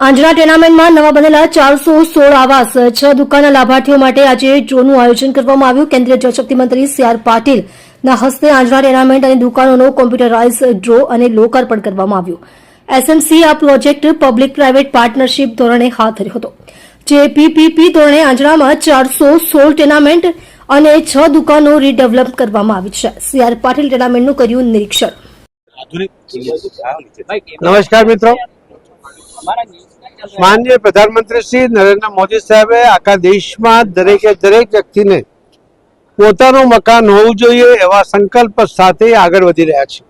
આંજણા ટેનામેન્ટમાં નવા બનેલા 416 આવાસ 6 દુકાનના લાભાર્થીઓ માટે આજે ડ્રોનું આયોજન કરવામાં આવ્યું. કેન્દ્રીય જળશક્તિ મંત્રી સી.આર. પાટીલના હસ્તે આંજણા ટેનામેન્ટ અને દુકાનોનો કોમ્પ્યુટરાઇઝ ડ્રો અને લોકાર્પણ કરવામાં આવ્યું. એસએમસી આ પ્રોજેક્ટ પબ્લિક પ્રાઇવેટ પાર્ટનરશીપ ધોરણે હાથ ધર્યો હતો, જે પીપીપી ધોરણે આંજણામાં 416 ટેનામેન્ટ અને 6 દુકાનો રીડેવલપ કરવામાં આવી છે. સી.આર. પાટીલ ટેનામેન્ટનું કર્યું નિરીક્ષણ. નમસ્કાર મિત્રો, માનનીય પ્રધાનમંત્રી શ્રી નરેન્દ્ર મોદી સાહેબે આખા દેશમાં દરેક વ્યક્તિને પોતાનું મકાન હોવું જોઈએ એવા સંકલ્પ સાથે આગળ વધી રહ્યા છે.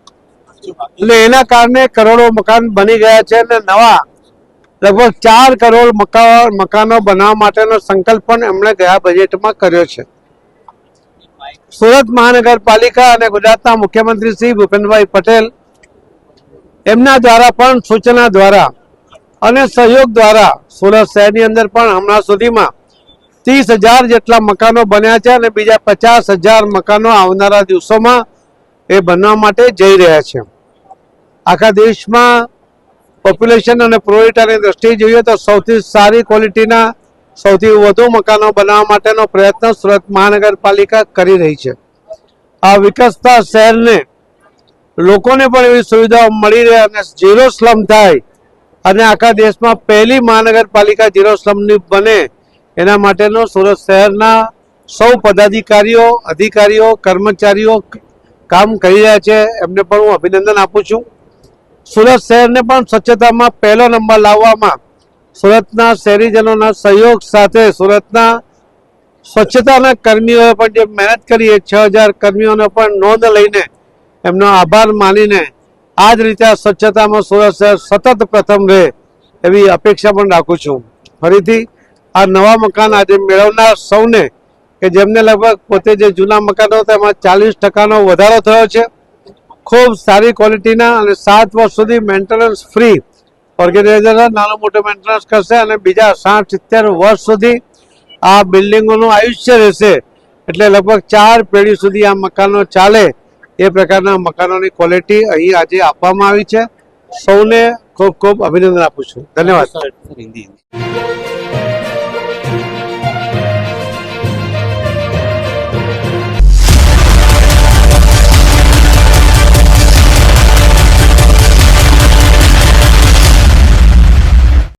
એટલે એના કારણે કરોડો મકાન બની ગયા છે અને નવા લગભગ 4 કરોડ મકાનો બનાવવા માટેનો સંકલ્પ પણ એમણે ગયા બજેટમાં કર્યો છે. સુરત મહાનગરપાલિકા અને ગુજરાતના મુખ્યમંત્રી શ્રી ભૂપેન્દ્રભાઈ પટેલ એમના દ્વારા પણ સૂચના દ્વારા અને સહયોગ દ્વારા સુરત શહેરની અંદર પણ હમણાં સુધીમાં 30,000 જેટલા મકાનો બન્યા છે અને બીજા 50,000 મકાનો આવનારા દિવસોમાં એ બનવા માટે જઈ રહ્યા છે. આખા દેશમાં પોપ્યુલેશન અને પ્રોરિટીની દ્રષ્ટિએ જોઈએ તો સૌથી સારી ક્વોલિટીના સૌથી વધુ મકાનો બનાવવા માટેનો પ્રયત્ન સુરત મહાનગરપાલિકા કરી રહી છે. આ વિકસતા શહેરને લોકોને પણ એવી સુવિધાઓ મળી રહે અને ઝીરો સ્લમ થાય અને આખા દેશમાં પહેલી મહાનગરપાલિકા ઝીરો સ્લમની બને એના માટેનો સુરત શહેરના સૌ પદાધિકારીઓ, અધિકારીઓ, કર્મચારીઓ કામ કરી રહ્યા છે. એમને પણ હું અભિનંદન આપું છું. સુરત શહેરને પણ સ્વચ્છતામાં પહેલો નંબર લાવવામાં સુરતના શહેરીજનોના સહયોગ સાથે સુરતના સ્વચ્છતાના કર્મીઓએ પણ જે મહેનત કરી એ 6,000 કર્મીઓને પણ નોંધ લઈને એમનો આભાર માનીને આ જ રીતે સ્વચ્છતામાં સુરત શહેર સતત પ્રથમ રહે એવી અપેક્ષા પણ રાખું છું. ફરીથી આ નવા મકાન આજે મેળવનાર સૌને કે જેમને લગભગ પોતે જે જૂના મકાનો હતા એમાં 40% વધારો થયો છે. ખૂબ સારી ક્વોલિટીના અને 7 વર્ષ સુધી મેન્ટેનન્સ ફ્રી ઓર્ગેનાઇઝર નાનો મોટો મેન્ટેનન્સ કરશે અને બીજા 60-70 વર્ષ સુધી આ બિલ્ડિંગોનું આયુષ્ય રહેશે. એટલે લગભગ 4 પેઢી સુધી આ મકાનો ચાલે એ પ્રકારના મકાનોની ક્વોલિટી અહીં આજે આપવામાં આવી છે. સૌને ખૂબ ખૂબ અભિનંદન આપું છું. ધન્યવાદ.